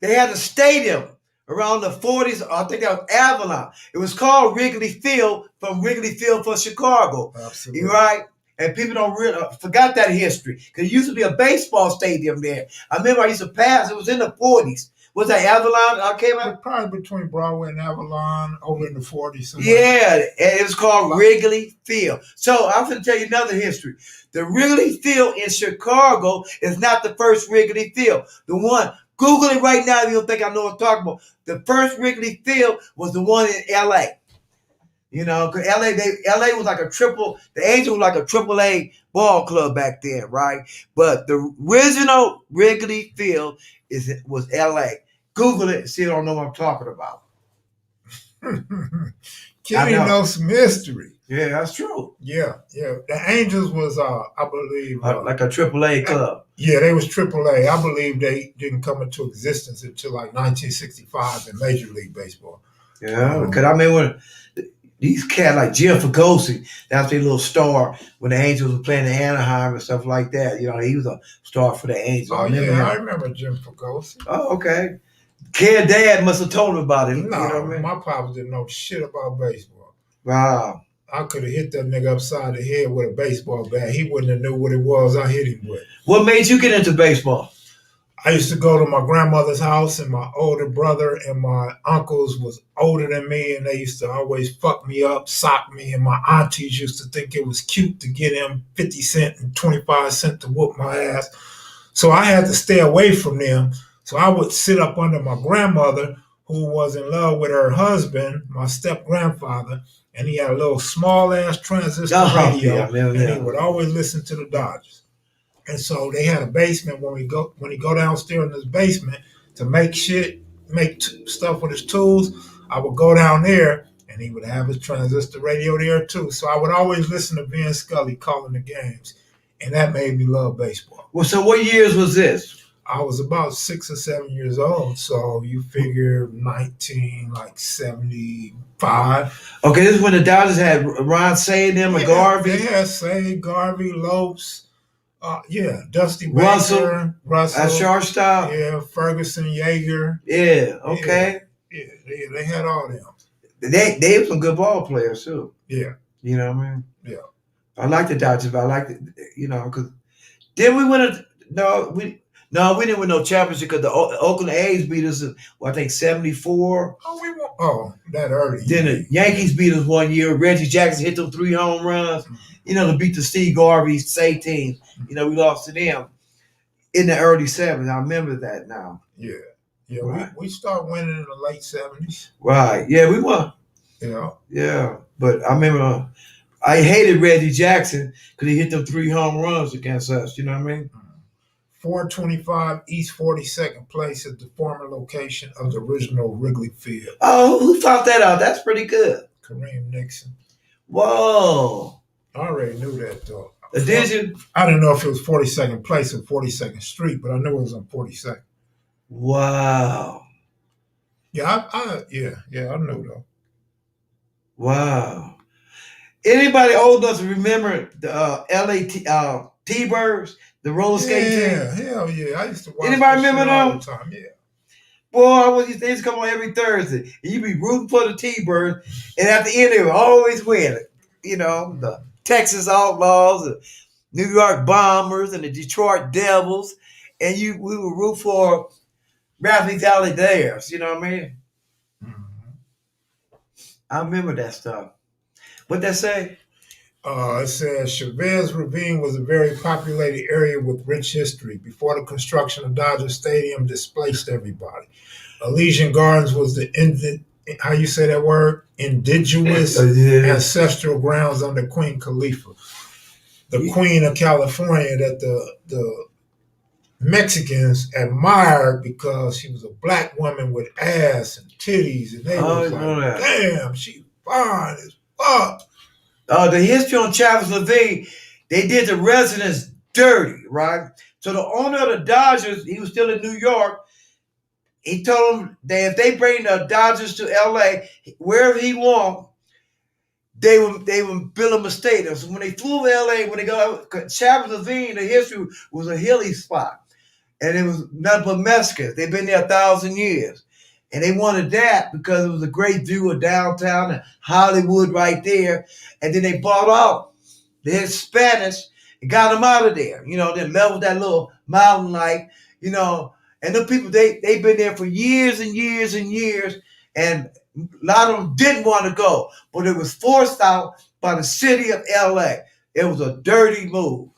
[SPEAKER 1] they had a stadium around the 40s. I think that was Avalon. It was called Wrigley Field from Wrigley Field for Chicago.
[SPEAKER 2] Absolutely.
[SPEAKER 1] You right? And people don't really forgot that history because it used to be a baseball stadium there. I remember I used to pass. It was in the 40s. Was that Avalon? I came out
[SPEAKER 2] probably between Broadway and Avalon, over in the 40s.
[SPEAKER 1] Yeah, and it was called Wrigley Field. So I'm going to tell you another history. The Wrigley Field in Chicago is not the first Wrigley Field. The one, Google it right now if you don't think I know what I'm talking about. The first Wrigley Field was the one in L.A. You know, because LA was like the Angels was like a triple A ball club back then, right? But the original Wrigley Field was LA. Google it and see if you don't know what I'm talking about.
[SPEAKER 2] Kenny knows some history.
[SPEAKER 1] Yeah, that's true.
[SPEAKER 2] Yeah. The Angels was, I believe,
[SPEAKER 1] like a triple A club.
[SPEAKER 2] Yeah, they was triple A. I believe they didn't come into existence until like 1965 in Major League Baseball.
[SPEAKER 1] Yeah, because I mean when these cats like Jim Fugosi, that's their little star when the Angels were playing in Anaheim and stuff like that. You know, he was a star for the Angels.
[SPEAKER 2] Oh, I remember Jim Fugosi.
[SPEAKER 1] Oh, okay. Kid Dad must have told him about it.
[SPEAKER 2] No,
[SPEAKER 1] you know what I mean?
[SPEAKER 2] My pops didn't know shit about baseball.
[SPEAKER 1] Wow.
[SPEAKER 2] I could have hit that nigga upside the head with a baseball bat. He wouldn't have knew what it was I hit him with.
[SPEAKER 1] What made you get into baseball?
[SPEAKER 2] I used to go to my grandmother's house, and my older brother and my uncles was older than me, and they used to always fuck me up, sock me, and my aunties used to think it was cute to get him 50 cents and 25 cents to whoop my ass. So I had to stay away from them. So I would sit up under my grandmother, who was in love with her husband, my step-grandfather, and he had a little small-ass transistor radio, and he would always listen to the Dodgers. And so they had a basement when he go downstairs in his basement to make stuff with his tools. I would go down there and he would have his transistor radio there too. So I would always listen to Vin Scully calling the games, and that made me love baseball.
[SPEAKER 1] Well, so what years was this?
[SPEAKER 2] I was about 6 or 7 years old, so you figure 1975.
[SPEAKER 1] Okay, this is when the Dodgers had Ron Say and them and Garvey.
[SPEAKER 2] They had Say, Garvey, Lopes. Dusty
[SPEAKER 1] Russell
[SPEAKER 2] at
[SPEAKER 1] shortstop.
[SPEAKER 2] Yeah, Ferguson, Yeager.
[SPEAKER 1] Yeah, okay.
[SPEAKER 2] Yeah, they had all them.
[SPEAKER 1] They were some good ball players too.
[SPEAKER 2] Yeah.
[SPEAKER 1] You know what I mean?
[SPEAKER 2] Yeah.
[SPEAKER 1] I like the Dodgers, but I like it, because then we went we didn't win no championship because the Oakland A's beat us, I think 74.
[SPEAKER 2] That early.
[SPEAKER 1] Then the Yankees beat us one year. Reggie Jackson hit them 3 home runs. To beat the Steve Garvey Say team. We lost to them in the early 70s. I remember that now.
[SPEAKER 2] Yeah.
[SPEAKER 1] Right.
[SPEAKER 2] We started winning in the late 70s.
[SPEAKER 1] Right. Yeah, we won.
[SPEAKER 2] Yeah.
[SPEAKER 1] Yeah. But I remember I hated Reggie Jackson because he hit them 3 home runs against us. You know what I mean?
[SPEAKER 2] 425 East 42nd Place at the former location of the original Wrigley Field.
[SPEAKER 1] Oh, who thought that out? That's pretty good.
[SPEAKER 2] Kareem Nixon.
[SPEAKER 1] Whoa.
[SPEAKER 2] I already knew that, though.
[SPEAKER 1] Edition.
[SPEAKER 2] I didn't know if it was 42nd Place or 42nd Street, but I knew it was on 42nd.
[SPEAKER 1] Wow.
[SPEAKER 2] Yeah, I know though.
[SPEAKER 1] Wow. Anybody old enough to remember the LA T-Birds, the roller skate
[SPEAKER 2] Yeah,
[SPEAKER 1] team?
[SPEAKER 2] hell yeah. I used to watch
[SPEAKER 1] Anybody
[SPEAKER 2] that shit
[SPEAKER 1] remember
[SPEAKER 2] all the
[SPEAKER 1] them?
[SPEAKER 2] time. Yeah.
[SPEAKER 1] Boy, they used to come on every Thursday. And you'd be rooting for the T-Birds, and at the end they would always win. You know, the Texas Outlaws, the New York Bombers, and the Detroit Devils, and we would root for Ralphie Valley Dares. You know what I mean?
[SPEAKER 2] Mm-hmm.
[SPEAKER 1] I remember that stuff. What that say?
[SPEAKER 2] It says Chavez Ravine was a very populated area with rich history. Before the construction of Dodger Stadium displaced everybody. Elysian Gardens was the how you say that word? Indigenous ancestral grounds under Queen Khalifa, the Queen of California that the Mexicans admired because she was a black woman with ass and titties, and they was like, damn, she fine as fuck.
[SPEAKER 1] The history on Chavez Ravine, they did the residents dirty, right? So the owner of the Dodgers, he was still in New York. He told them that if they bring the Dodgers to LA, wherever he want, they would build him a stadium. So when they flew to LA, when they go Chavez Ravine, the history was a hilly spot. And it was nothing but Mexicans. They've been there 1,000 years. And they wanted that because it was a great view of downtown and Hollywood right there. And then they bought out the Hispanics and got them out of there. You know, then leveled that little mountain like, you know. And the people, they've been there for years and years and years. And a lot of them didn't want to go. But it was forced out by the city of LA. It was a dirty move,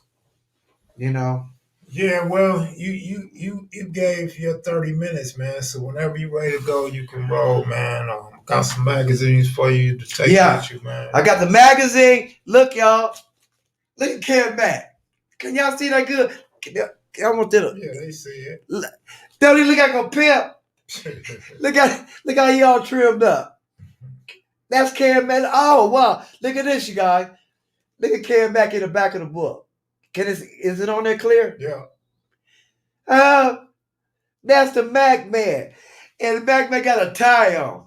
[SPEAKER 1] you know.
[SPEAKER 2] Yeah, well, you gave your 30 minutes, man. So whenever you're ready to go, you can roll, man. Got some magazines for you to take with you, man.
[SPEAKER 1] I got the magazine. Look, y'all. Look at Kev Mac. Can y'all see that good? I want to.
[SPEAKER 2] Yeah, they see it.
[SPEAKER 1] Don't he look like a pimp? look how he all trimmed up. That's Kev Mac. Oh wow! Look at this, you guys. Look at Kev Mac in the back of the book. Is it on there clear?
[SPEAKER 2] Yeah.
[SPEAKER 1] That's the Mac man. And the Mac man got a tie on.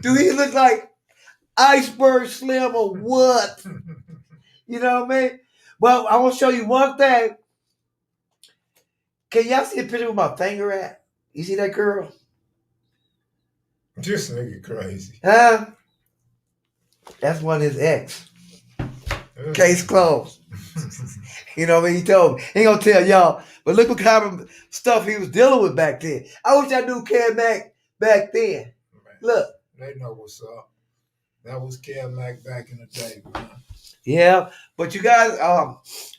[SPEAKER 1] Do he look like Iceberg Slim or what? You know what I mean? Well, I want to show you one thing. Can y'all see a picture with my finger at? You see that girl?
[SPEAKER 2] This nigga crazy.
[SPEAKER 1] Huh? That's one of his ex. Case closed. You know what I mean? He told me. He ain't gonna tell y'all. But look what kind of stuff he was dealing with back then. I wish I knew Kev Mac back then. Man, look.
[SPEAKER 2] They know what's up. That was Kev Mac back in the day, man.
[SPEAKER 1] Yeah. But you guys,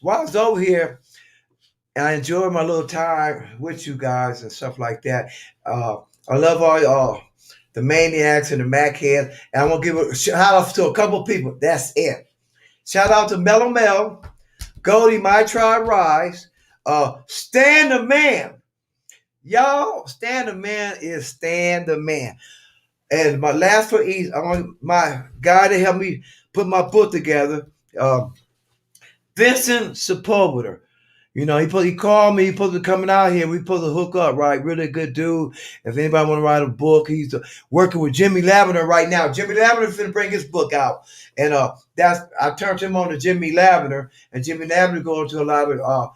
[SPEAKER 1] while I was over here, and I enjoyed my little time with you guys and stuff like that. I love all y'all, the maniacs and the Mac heads. And I want to give a shout out to a couple of people. That's it. Shout out to Mellow Mel, Goldie, My Tribe Rise, Stan the Man. Y'all, Stan the Man is Stan the Man. And my last for each, I want my guy to help me put my book together, Vincent Sepulveda. You know, he called me. He supposed to be coming out here. We supposed to hook up, right? Really good dude. If anybody want to write a book, he's working with Jimmy Lavender right now. Jimmy Lavender's finna bring his book out, and I turned him on to Jimmy Lavender, and Jimmy Lavender going to a lot of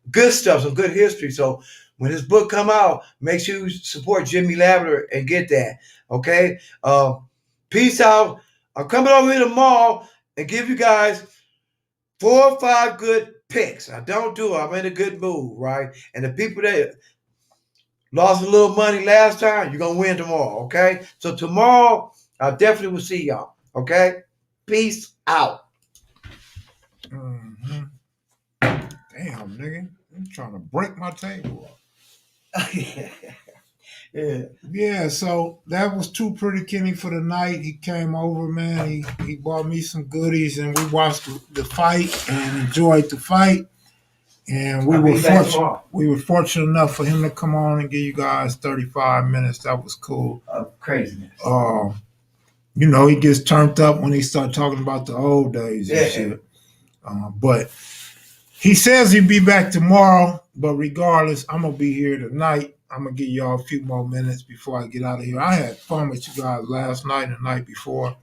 [SPEAKER 1] good stuff, some good history. So when his book come out, make sure you support Jimmy Lavender and get that. Okay. Peace out. I'm coming over here tomorrow and give you guys 4 or 5 good picks. I don't do it. I'm in a good mood, right? And the people that lost a little money last time, you're going to win tomorrow, okay? So tomorrow, I definitely will see y'all, okay? Peace out.
[SPEAKER 2] Mm-hmm. Damn, nigga. I'm trying to break my table up. Yeah, so that was Too Pretty Kenny for the night. He came over, man. He bought me some goodies, and we watched the fight and enjoyed the fight. And we were fortunate enough for him to come on and give you guys 35 minutes. That was cool.
[SPEAKER 1] Craziness.
[SPEAKER 2] You know, he gets turned up when he start talking about the old days and shit. But he says he'll be back tomorrow. But regardless, I'm gonna be here tonight. I'm gonna give y'all a few more minutes before I get out of here. I had fun with you guys last night and the night before.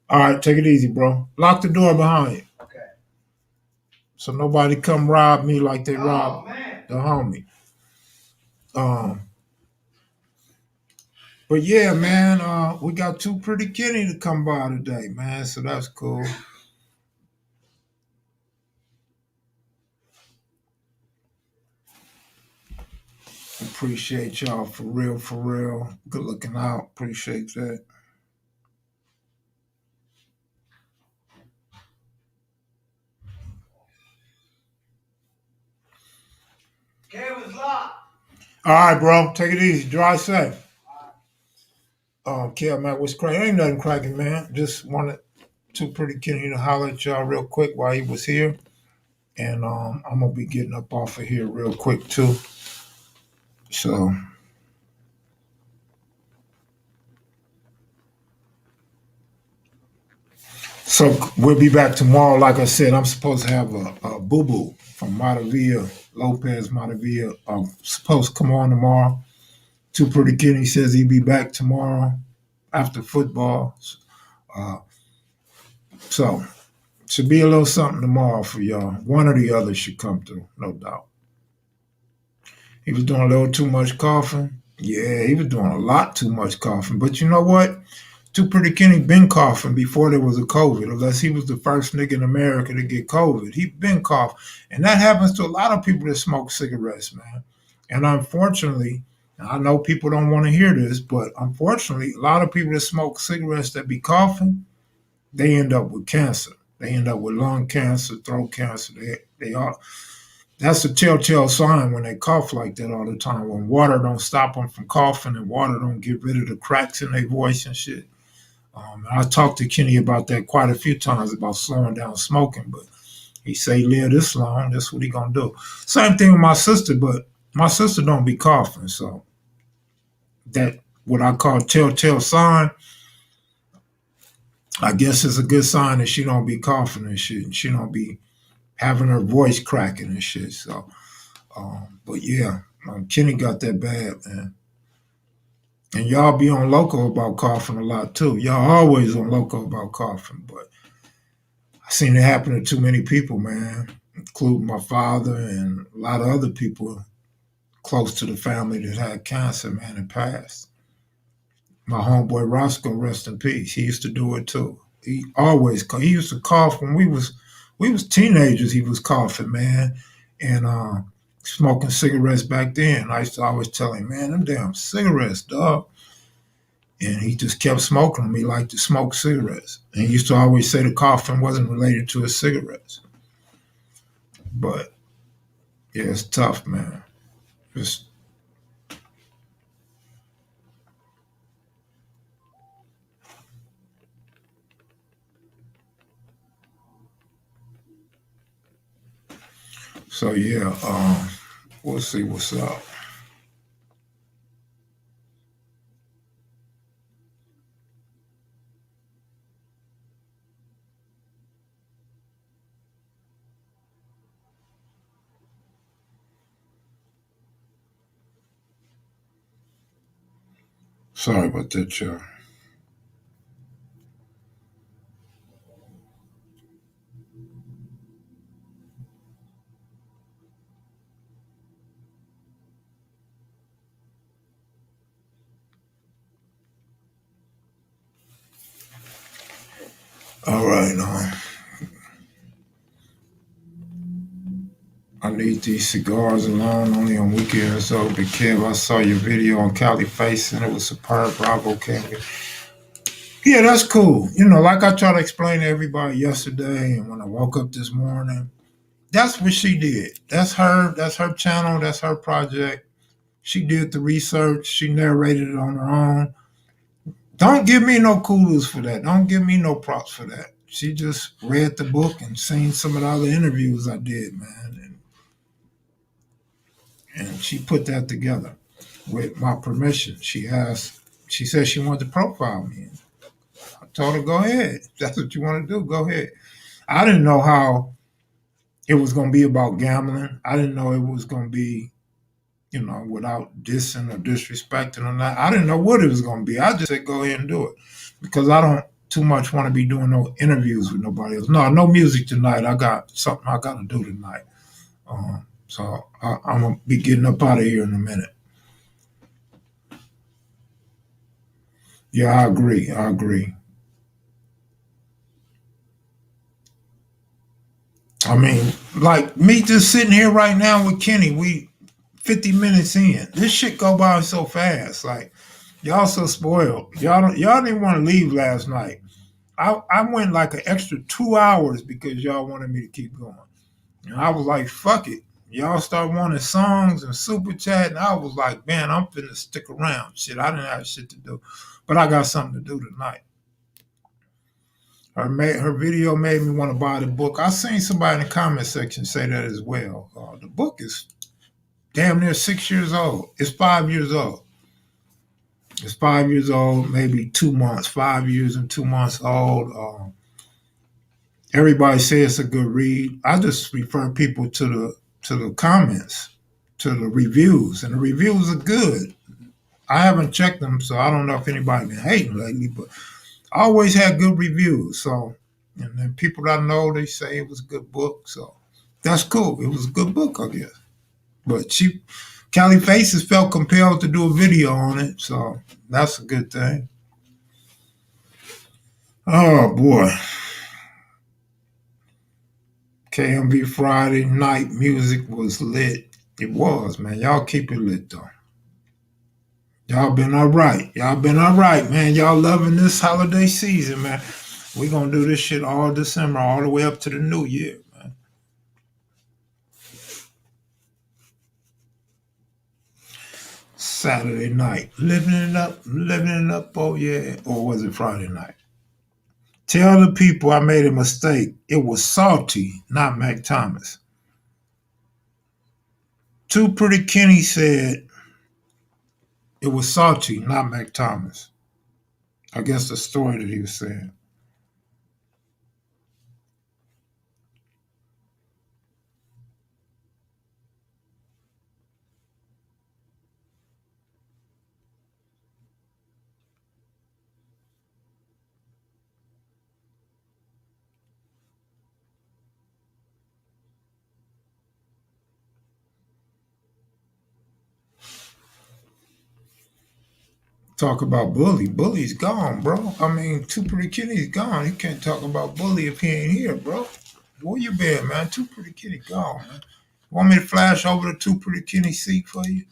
[SPEAKER 2] All right, take it easy, bro. Lock the door behind you.
[SPEAKER 1] Okay.
[SPEAKER 2] So nobody come rob me like they
[SPEAKER 1] Oh,
[SPEAKER 2] robbed
[SPEAKER 1] man.
[SPEAKER 2] the homie. Um, but yeah, man, we got two pretty kitty to come by today, man. So that's cool. Appreciate y'all for real, for real. Good looking out. Appreciate that.
[SPEAKER 1] Kev is locked.
[SPEAKER 2] All right, bro. Take it easy. Drive safe. Kev Mac was cracking. Ain't nothing cracking, man. Just wanted two pretty kitty to holler at y'all real quick while he was here. And I'm gonna be getting up off of here real quick too. So we'll be back tomorrow. Like I said, I'm supposed to have a boo boo from Matavilla, Lopez Matavilla. Supposed to come on tomorrow. Too Pretty Kenny says he'll be back tomorrow after football. Uh, so should be a little something tomorrow for y'all. One or the other should come through, no doubt. He was doing a little too much coughing. Yeah, he was doing a lot too much coughing. But you know what? Too Pretty Kenny been coughing before there was a COVID, unless he was the first nigga in America to get COVID. He been coughing. And that happens to a lot of people that smoke cigarettes, man. And unfortunately, I know people don't want to hear this, but unfortunately, a lot of people that smoke cigarettes that be coughing, they end up with cancer. They end up with lung cancer, throat cancer. They all. That's a telltale sign when they cough like that all the time. When water don't stop them from coughing and water don't get rid of the cracks in their voice and shit. I talked to Kenny about that quite a few times about slowing down smoking, but he say live this long, that's what he gonna do. Same thing with my sister, but my sister don't be coughing, so that what I call telltale sign, I guess is a good sign that she don't be coughing and shit, and she don't be having her voice cracking and shit. So, but yeah, Kenny got that bad, man. And y'all be on loco about coughing a lot too. Y'all always on loco about coughing, but I seen it happen to too many people, man, including my father and a lot of other people close to the family that had cancer, man, and passed. My homeboy Roscoe, rest in peace. He used to do it too. He used to cough when we was teenagers. He was coughing, man, and smoking cigarettes back then. I used to always tell him, man, them damn cigarettes, dog. And he just kept smoking them. He liked to smoke cigarettes. And he used to always say the coughing wasn't related to his cigarettes. But yeah, it's tough, man. Just so yeah, we'll see what's up. Sorry about that, y'all. All right, I need these cigars alone only on weekends. So, Big Kev, I saw your video on Cali Face and it was superb. Bravo, Kev. Yeah, that's cool. Like I tried to explain to everybody yesterday and when I woke up this morning, that's what she did. That's her. That's her channel. That's her project. She did the research. She narrated it on her own. Don't give me no kudos for that. Don't give me no props for that. She just read the book and seen some of the other interviews I did, man. And she put that together with my permission. She said she wanted to profile me. I told her, go ahead. If that's what you want to do, go ahead. I didn't know how it was going to be about gambling. I didn't know it was going to be, without dissing or disrespecting or not. I didn't know what it was going to be. I just said, go ahead and do it because I don't too much want to be doing no interviews with nobody else. No, no music tonight. I got something I got to do tonight. I'm going to be getting up out of here in a minute. Yeah, I agree. I agree. I mean, like me just sitting here right now with Kenny, we 50 minutes in. This shit go by so fast. Like, y'all so spoiled. Y'all didn't want to leave last night. I went like an extra 2 hours because y'all wanted me to keep going. And I was like, fuck it. Y'all start wanting songs and super chat, and I was like, man, I'm finna stick around. Shit, I didn't have shit to do. But I got something to do tonight. Her video made me want to buy the book. I seen somebody in the comment section say that as well. The book is damn near 6 years old. It's 5 years old. It's 5 years old, maybe 2 months, 5 years and 2 months old. Everybody says it's a good read. I just refer people to the comments, to the reviews, and the reviews are good. I haven't checked them, so I don't know if anybody been hating lately, but I always had good reviews. So, and then people that I know, they say it was a good book. So that's cool. It was a good book, I guess. But Cali Faces felt compelled to do a video on it, so that's a good thing. Oh boy. KMB Friday night music was lit. It was, man. Y'all keep it lit though. Y'all been all right. Y'all been all right, man. Y'all loving this holiday season, man. We gonna do this shit all December, all the way up to the new year, man. Saturday night. Living it up, oh yeah. Or was it Friday night? Tell the people I made a mistake. It was Salty, not Mac Thomas. Too Pretty Kenny said it was Salty, not Mac Thomas. I guess the story that he was saying. Talk about Bully. Bully's gone, bro. I mean, Too Pretty Kenny's gone. He can't talk about Bully if he ain't here, bro. Where you been, man? Too Pretty Kenny gone, man. Want me to flash over the Too Pretty Kenny seat for you?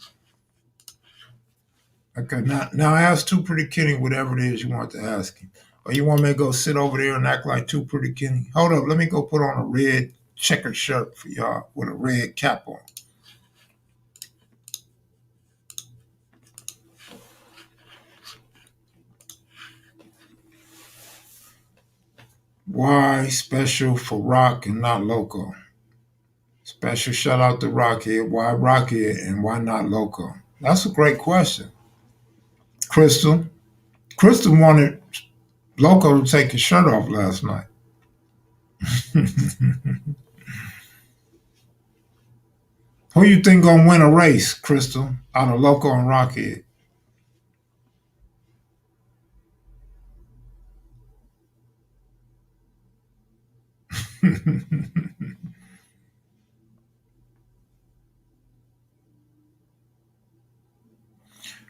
[SPEAKER 2] Okay, now ask Too Pretty Kenny whatever it is you want to ask him. Or you want me to go sit over there and act like Too Pretty Kenny? Hold up, let me go put on a red checkered shirt for y'all with a red cap on. Why special for rock and not local? Special shout out to Rockhead. Why Rockhead and why not local? That's a great question. Crystal. Crystal wanted Loco to take his shirt off last night. Who you think gonna win a race, Crystal, out of Loco and Rockhead?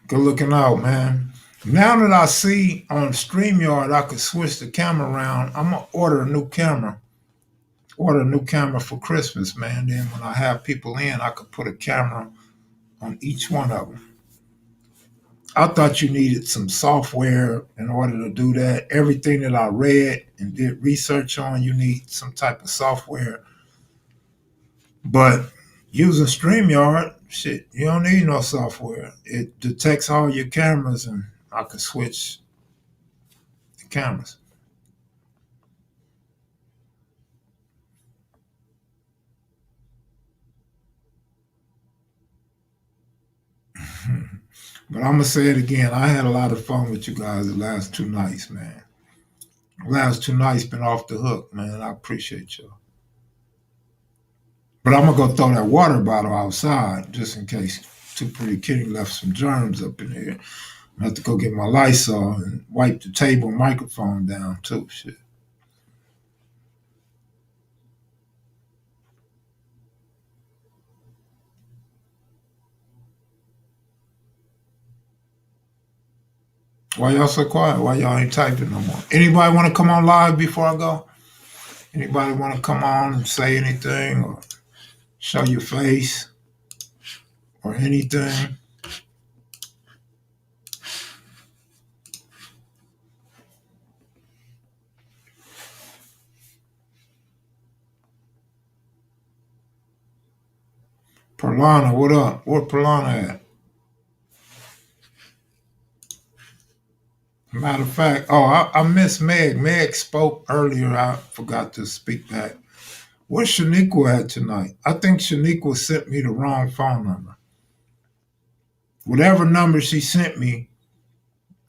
[SPEAKER 2] Good looking out, man. Now that I see on StreamYard I could switch the camera around, I'm gonna order a new camera. Order a new camera for Christmas, man. Then when I have people in, I could put a camera on each one of them. I thought you needed some software in order to do that. Everything that I read and did research on, you need some type of software. But using StreamYard, shit, you don't need no software. It detects all your cameras and I can switch the cameras. But I'm gonna say it again. I had a lot of fun with you guys the last 2 nights, man. Last 2 nights been off the hook, man. I appreciate y'all. But I'm gonna go throw that water bottle outside just in case Too Pretty Kitty left some germs up in here. I have to go get my Lysol and wipe the table and microphone down too. Shit. Why y'all so quiet? Why y'all ain't typing no more? Anybody want to come on live before I go? Anybody want to come on and say anything or show your face or anything? Perlana, what up? Where Perlana at? Matter of fact, I miss Meg. Meg spoke earlier. I forgot to speak back. Where's Shaniqua at tonight? I think Shaniqua sent me the wrong phone number. Whatever number she sent me,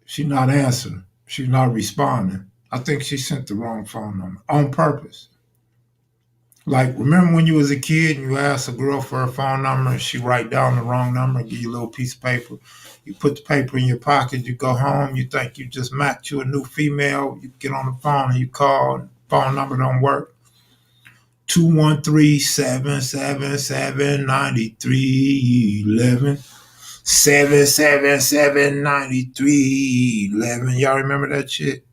[SPEAKER 2] she's not answering. She's not responding. I think she sent the wrong phone number on purpose. Like, remember when you was a kid and you asked a girl for her phone number and she write down the wrong number and give you a little piece of paper? You put the paper in your pocket, you go home, you think you just matched you a new female, you get on the phone and you call, and the phone number don't work. 213-777-9311. 777-9311. Y'all remember that shit?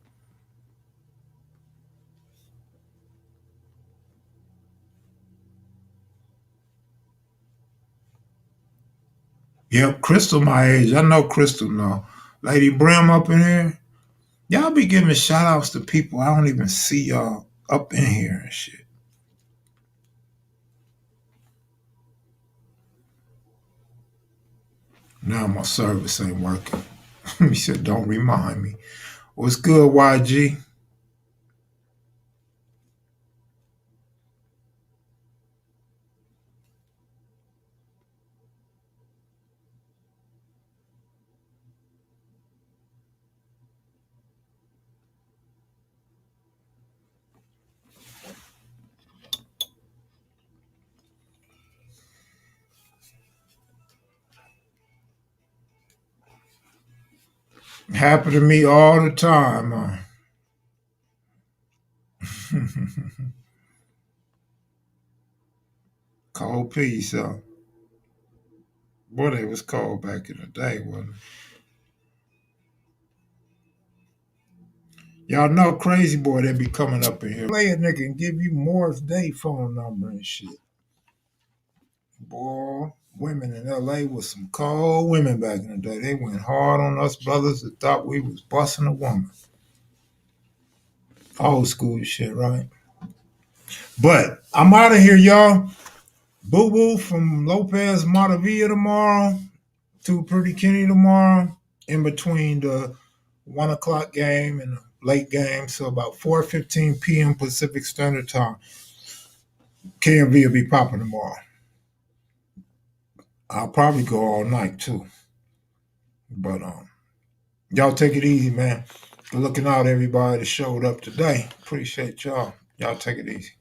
[SPEAKER 2] Yep, Crystal my age. I know Crystal know. Lady Brim up in here. Y'all be giving shout outs to people. I don't even see y'all up in here and shit. Now my service ain't working. He said, don't remind me. What's good, YG? Happen to me all the time. Cold peace, boy, they was cold back in the day, wasn't it? Y'all know Crazy Boy, they be coming up in here. Play a nigga and give you Morris Day phone number and shit. Boy, women in LA was some cold women back in the day. They went hard on us brothers that thought we was busting a woman. Old school shit, right? But I'm out of here, y'all. Boo Boo from Lopez Montevilla tomorrow. Too Pretty Kenny tomorrow. In between the 1 o'clock game and the late game, so about 4:15 p.m. Pacific Standard Time. KMV will be popping tomorrow. I'll probably go all night too. But y'all take it easy, man. Good looking out, everybody that showed up today. Appreciate y'all. Y'all take it easy.